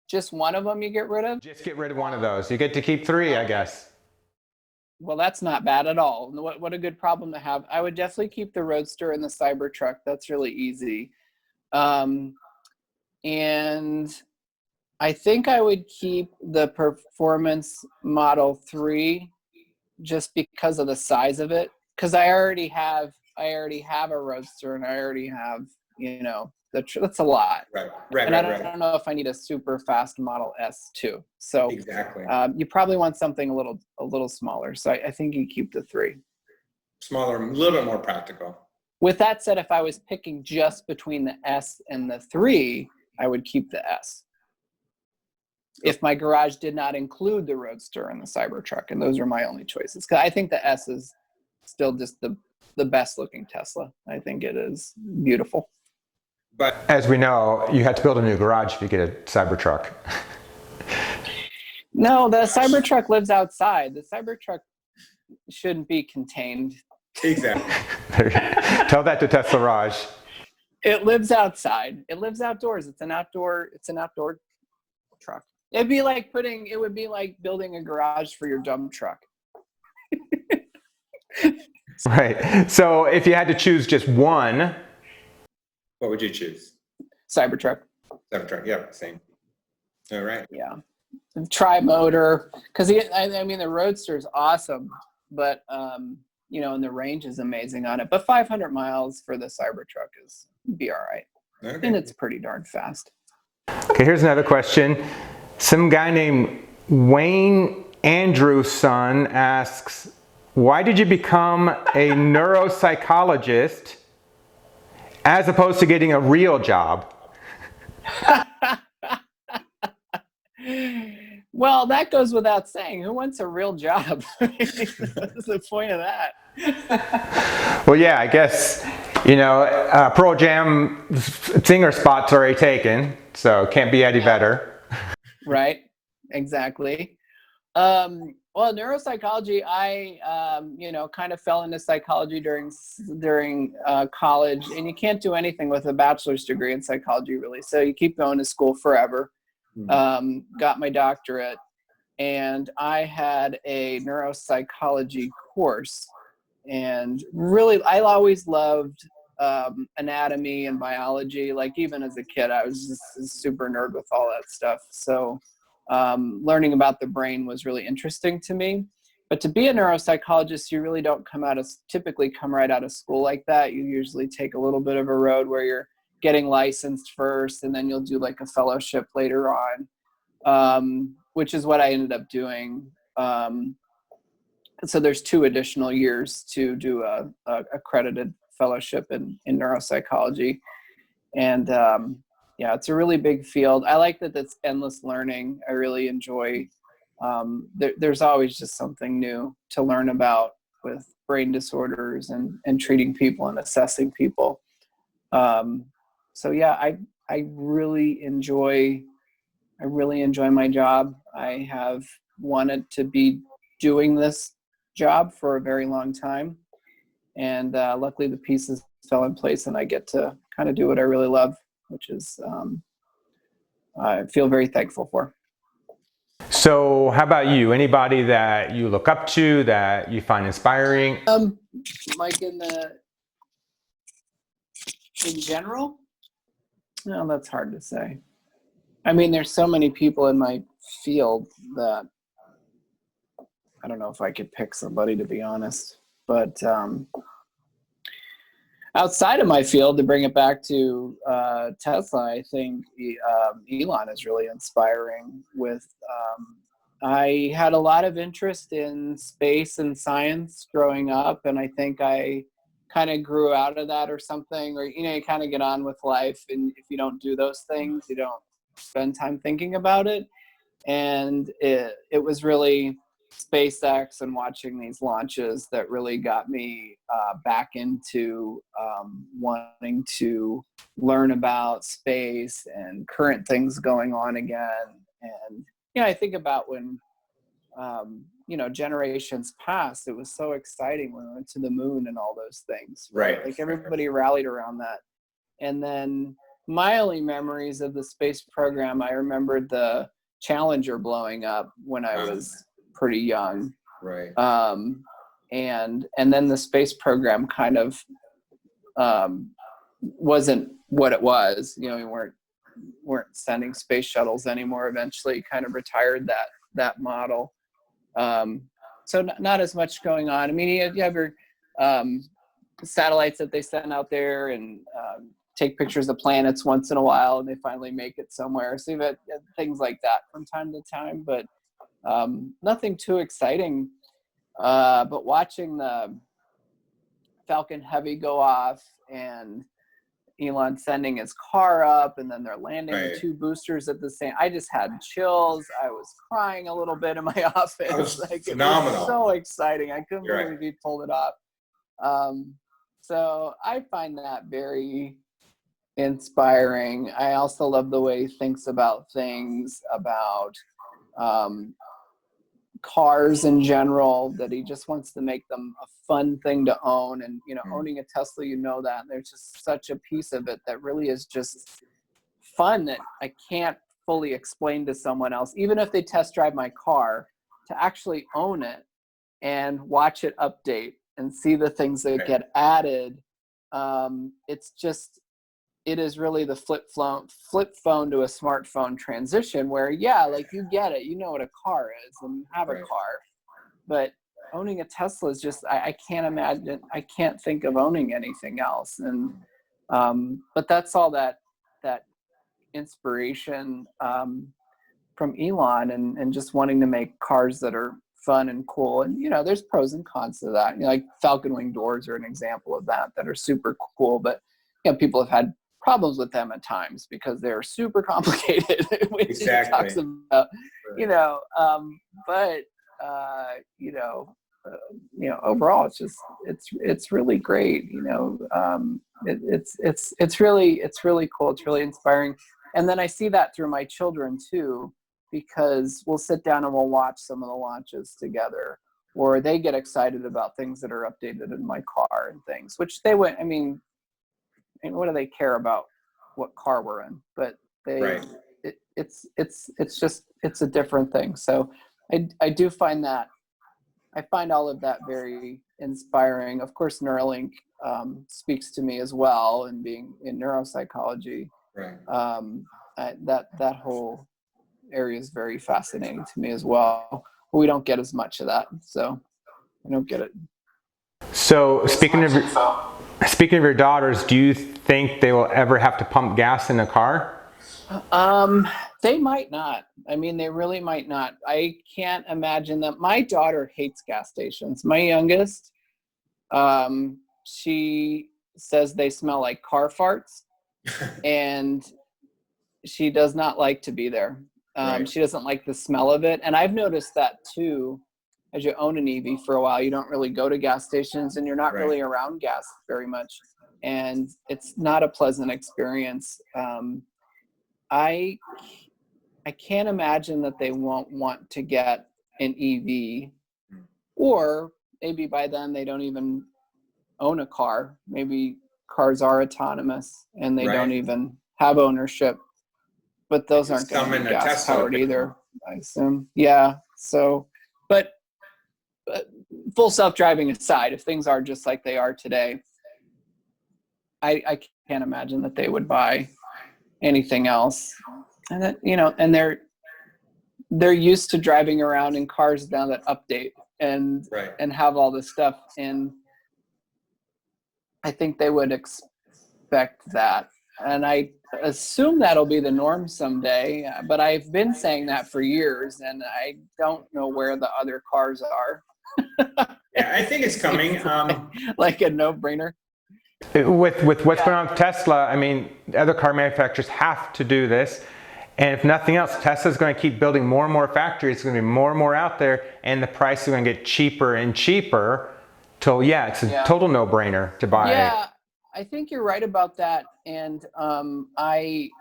Just one of them you get rid of? Just get rid of one of those. You get to keep 3, I guess. Well, that's not bad at all. What a good problem to have. I would definitely keep the Roadster and the Cybertruck. That's really easy. And I think I would keep the Performance Model 3 just because of the size of it. Because I already have a Roadster, and I already have, that's a lot. Right. And I don't know if I need a super fast Model S too. So exactly. You probably want something a little smaller. So I think you keep the 3. Smaller, a little bit more practical. With that said, if I was picking just between the S and the 3, I would keep the S. If my garage did not include the Roadster and the Cybertruck, and those are my only choices. Because I think the S is still just the best looking Tesla. I think it is beautiful. But as we know, you have to build a new garage if you get a Cybertruck. No, the Cybertruck lives outside. The Cybertruck shouldn't be contained. Exactly. Tell that to Tesla Raj. It lives outside. It lives outdoors. It's an outdoor truck. It would be like building a garage for your dump truck. Right. So if you had to choose just one, what would you choose? Cybertruck. Cybertruck, yeah, same. All right. Yeah. Tri-motor, because the Roadster is awesome, but and the range is amazing on it. But 500 miles for the Cybertruck be all right. Okay. And it's pretty darn fast. Okay, here's another question. Some guy named Wayne Andrewson asks, why did you become a neuropsychologist as opposed to getting a real job? Well, that goes without saying. Who wants a real job? What's the point of that? Well, yeah, I guess, Pearl Jam singer spot's already taken, so can't be any better. Right, exactly. Well, neuropsychology, I, kind of fell into psychology during college, and you can't do anything with a bachelor's degree in psychology, really. So you keep going to school forever. Got my doctorate, and I had a neuropsychology course, and really, I always loved anatomy and biology. Like even as a kid, I was just a super nerd with all that stuff. So learning about the brain was really interesting to me. But to be a neuropsychologist, you really don't typically come right out of school like that. You usually take a little bit of a road where you're getting licensed first, and then you'll do like a fellowship later on, which is what I ended up doing. So there's 2 additional years to do a accredited fellowship in neuropsychology. And it's a really big field. I like that it's endless learning. I really enjoy, there's always just something new to learn about with brain disorders and treating people and assessing people. So yeah, I really enjoy my job. I have wanted to be doing this job for a very long time, and luckily the pieces fell in place, and I get to kind of do what I really love, which is I feel very thankful for. So how about you? Anybody that you look up to, that you find inspiring? Like in general? No, that's hard to say. I mean, there's so many people in my field that I don't know if I could pick somebody, to be honest. But outside of my field, to bring it back to Tesla, I think Elon is really inspiring. I had a lot of interest in space and science growing up, and I think I kind of grew out of that or something. Or, you kind of get on with life, and if you don't do those things, you don't spend time thinking about it. And it was really SpaceX and watching these launches that really got me back into wanting to learn about space and current things going on again. And I think about when generations past, it was so exciting when we went to the moon and all those things. Right. Like everybody rallied around that. And then my only memories of the space program, I remembered the Challenger blowing up when I was pretty young. Right. And then the space program kind of wasn't what it was. We weren't sending space shuttles anymore. Eventually kind of retired that model. So not as much going on. I mean, you have your satellites that they send out there and take pictures of planets once in a while, and they finally make it somewhere. So you've had things like that from time to time, but nothing too exciting. But watching the Falcon Heavy go off and Elon sending his car up, and then they're landing the 2 boosters at the same. I just had chills. I was crying a little bit in my office. Like phenomenal. It was so exciting. I couldn't believe he pulled it off. So I find that very inspiring. I also love the way he thinks about things, about cars in general, that he just wants to make them a fun thing to own. And owning a Tesla, that there's just such a piece of it that really is just fun that I can't fully explain to someone else, even if they test drive my car, to actually own it and watch it update and see the things that get added. It is really the flip phone to a smartphone transition where, like you get it, what a car is and you have a car, but owning a Tesla is just, I can't imagine, I can't think of owning anything else. And, but that's all that inspiration from Elon and just wanting to make cars that are fun and cool. And, there's pros and cons to that. Like Falcon Wing doors are an example of that are super cool, but people have had problems with them at times because they're super complicated, which Exactly. he talks about, you know, but you know, overall, it's really great. You know, it's really cool. It's really inspiring. And then I see that through my children too, because we'll sit down and we'll watch some of the launches together, or they get excited about things that are updated in my car and things, which they would. I mean, what do they care about what car we're in? But they, it's just a different thing. So I do find that. I find all of that very inspiring. Of course, Neuralink speaks to me as well, and being in neuropsychology, that whole area is very fascinating to me as well. But we don't get as much of that, so I don't get it. So speaking of your daughters, do you think they will ever have to pump gas in a car? They might not. I mean, they really might not. I can't imagine that. My daughter hates gas stations. My youngest, she says they smell like car farts, and she does not like to be there. She doesn't like the smell of it. And I've noticed that too. As you own an EV for a while, you don't really go to gas stations, and you're not really around gas very much. And it's not a pleasant experience. I can't imagine that they won't want to get an EV, or maybe by then they don't even own a car. Maybe cars are autonomous and they don't even have ownership, but those aren't going to be gas powered either, I assume. Yeah. So, but full self-driving aside, if things are just like they are today, I can't imagine that they would buy anything else. And that, you know, and they're used to driving around in cars now that update and have all this stuff, and I think they would expect that, and I assume that'll be the norm someday. But I've been saying that for years, and I don't know where the other cars are. Yeah, I think it's coming. Like a no-brainer. With what's going on with Tesla, I mean, other car manufacturers have to do this. And if nothing else, Tesla's going to keep building more and more factories. It's going to be more and more out there, and the price is going to get cheaper and cheaper. Till it's a total no-brainer to buy. Yeah, I think you're right about that. And I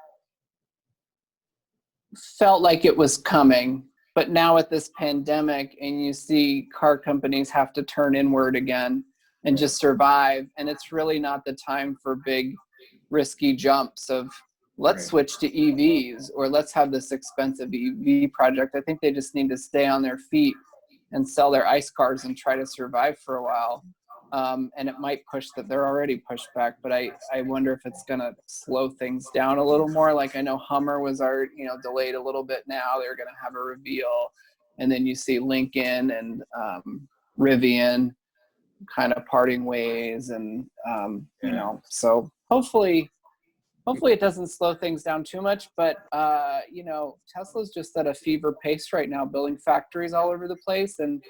felt like it was coming, but now with this pandemic, and you see car companies have to turn inward again and just survive, and it's really not the time for big, risky jumps of let's switch to EVs, or let's have this expensive EV project. I think they just need to stay on their feet and sell their ICE cars and try to survive for a while. And it might push that. They're already pushed back, but I wonder if it's going to slow things down a little more. Like I know Hummer was already, delayed a little bit now. They're going to have a reveal. And then you see Lincoln and Rivian kind of parting ways. And, so hopefully it doesn't slow things down too much, but Tesla's just at a fever pace right now, building factories all over the place, and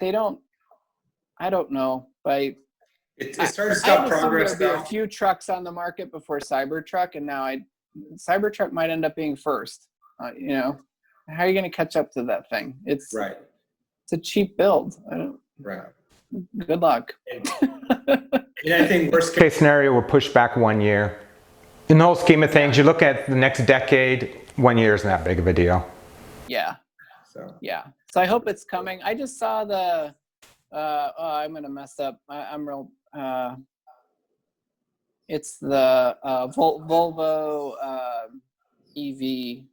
I don't know. It's hard to stop progress. There'd be a few trucks on the market before Cybertruck, and now Cybertruck might end up being first. How are you going to catch up to that thing? It's a cheap build. Good luck. I think worst case scenario, we're pushed back 1 year. In the whole scheme of things, you look at the next decade, 1 year isn't that big of a deal. Yeah. So I hope it's coming. I just saw the, I'm going to mess up. I'm real, it's the Volvo EV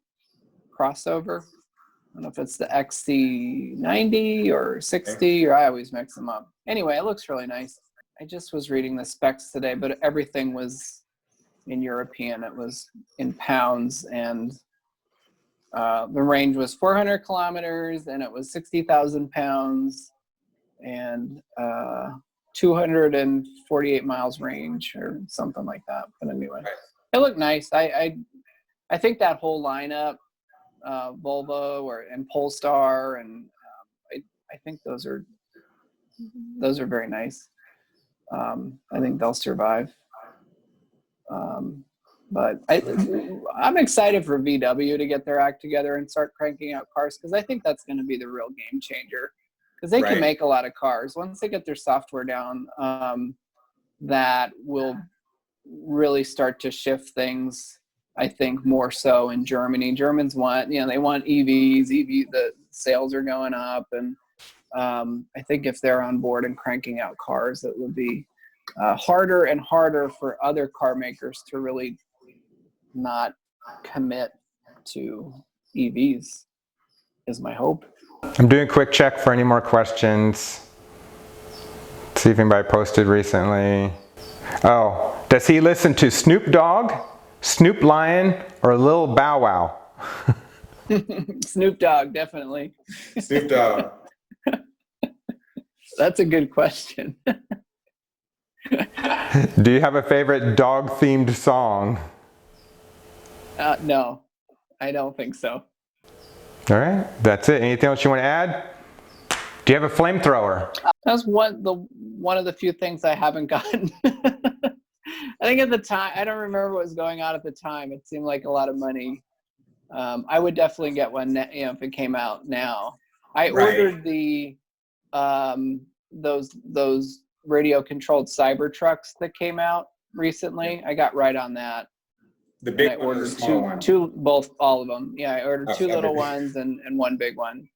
crossover. I don't know if it's the XC90 or 60, or I always mix them up. Anyway, it looks really nice. I just was reading the specs today, but everything was in European. It was in pounds, and the range was 400 kilometers, and it was 60,000 pounds, and 248 miles range, or something like that. But anyway, it looked nice. I think that whole lineup, Volvo and Polestar, and I think those are very nice. I think they'll survive. But I'm excited for VW to get their act together and start cranking out cars, because I think that's going to be the real game changer. Because they can make a lot of cars once they get their software down. That will really start to shift things, I think, more so in Germany. Germans want, they want EVs. The sales are going up, and I think if they're on board and cranking out cars, it would be harder and harder for other car makers to really not commit to EVs, is my hope. I'm doing a quick check for any more questions. See if anybody posted recently. Oh, does he listen to Snoop Dogg, Snoop Lion, or Lil Bow Wow? Snoop Dogg, definitely. Snoop Dogg. That's a good question. Do you have a favorite dog-themed song? No, I don't think so. All right, that's it. Anything else you want to add? Do you have a flamethrower? That's one of the few things I haven't gotten. I think at the time, I don't remember what was going on at the time. It seemed like a lot of money. I would definitely get one, if it came out now. I ordered the those radio controlled Cybertrucks that came out recently. I got right on that. The big one, or the small one? All of them. Yeah, I ordered two little ones and one big one.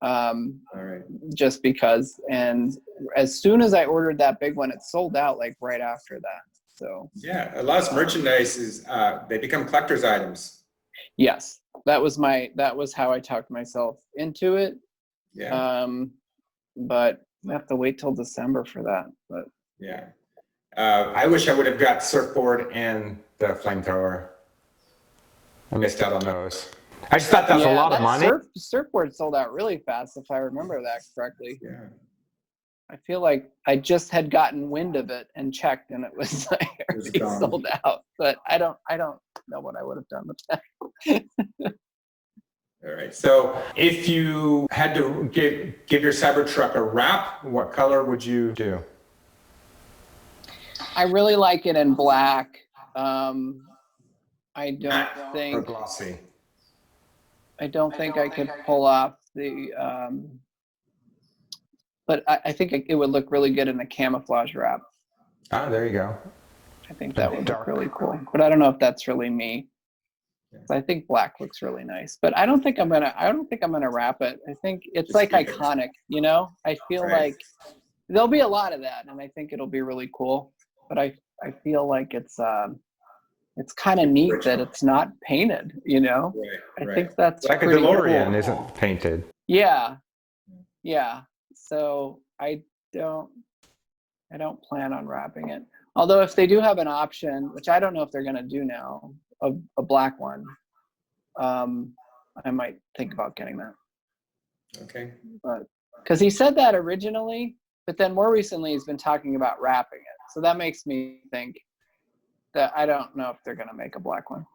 All right. Just because. And as soon as I ordered that big one, it sold out like right after that. So yeah, a lot of merchandise is they become collector's items. Yes, that was how I talked myself into it. Yeah. But I have to wait till December for that. But yeah, I wish I would have got surfboard and the flamethrower. I missed out on those. I just thought that was a lot of money. Surfboard sold out really fast, if I remember that correctly. Yeah. I feel like I just had gotten wind of it and checked, and it was like already sold out. But I don't know what I would have done with that. All right. So if you had to give your Cybertruck a wrap, what color would you do? I really like it in black. I don't think. Or glossy. I don't think I could pull off the. But I think it would look really good in a camouflage wrap. Ah, there you go. I think that would look really cool. But I don't know if that's really me. I think black looks really nice. But I don't think I'm gonna wrap it. I think it's like iconic, I feel like there'll be a lot of that, and I think it'll be really cool. But I feel like it's kind of neat that it's not painted, I think that's like a DeLorean cool. Isn't painted. Yeah. So I don't plan on wrapping it. Although if they do have an option, which I don't know if they're going to do now, a black one, I might think about getting that. Okay. But because he said that originally, but then more recently he's been talking about wrapping it. So that makes me think that I don't know if they're going to make a black one.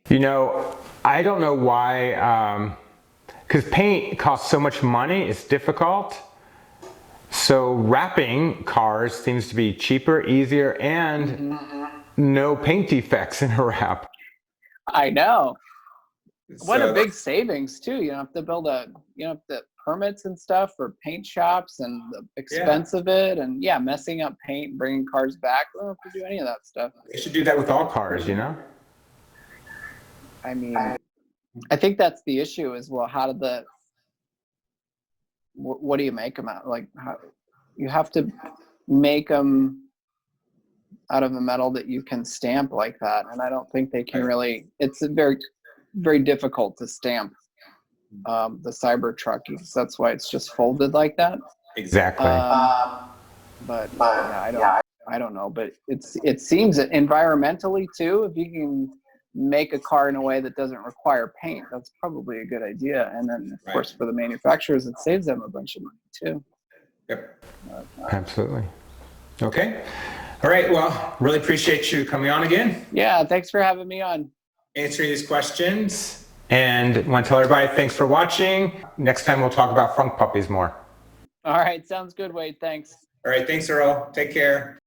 I don't know why, because paint costs so much money, it's difficult. So wrapping cars seems to be cheaper, easier, and no paint defects in a wrap. I know. What a big savings too. You don't have to build the permits and stuff for paint shops and the expense of it, and messing up paint, bringing cars back. We don't have to do any of that stuff. They should do that with all cars, I mean, I think that's the issue as well. What do you make them out? Like, how you have to make them out of a metal that you can stamp like that, and I don't think they can really. It's very, very difficult to stamp the Cybertruck, because that's why it's just folded like that. Exactly. But I don't know. But it seems that environmentally too, if you can make a car in a way that doesn't require paint, that's probably a good idea. And then of course for the manufacturers, it saves them a bunch of money too. Yep. Absolutely. Okay. All right. Well, really appreciate you coming on again. Yeah. Thanks for having me on. Answering these questions. And want to tell everybody, thanks for watching. Next time we'll talk about Frunk puppies more. All right. Sounds good, Wade. Thanks. All right. Thanks, Earl. Take care.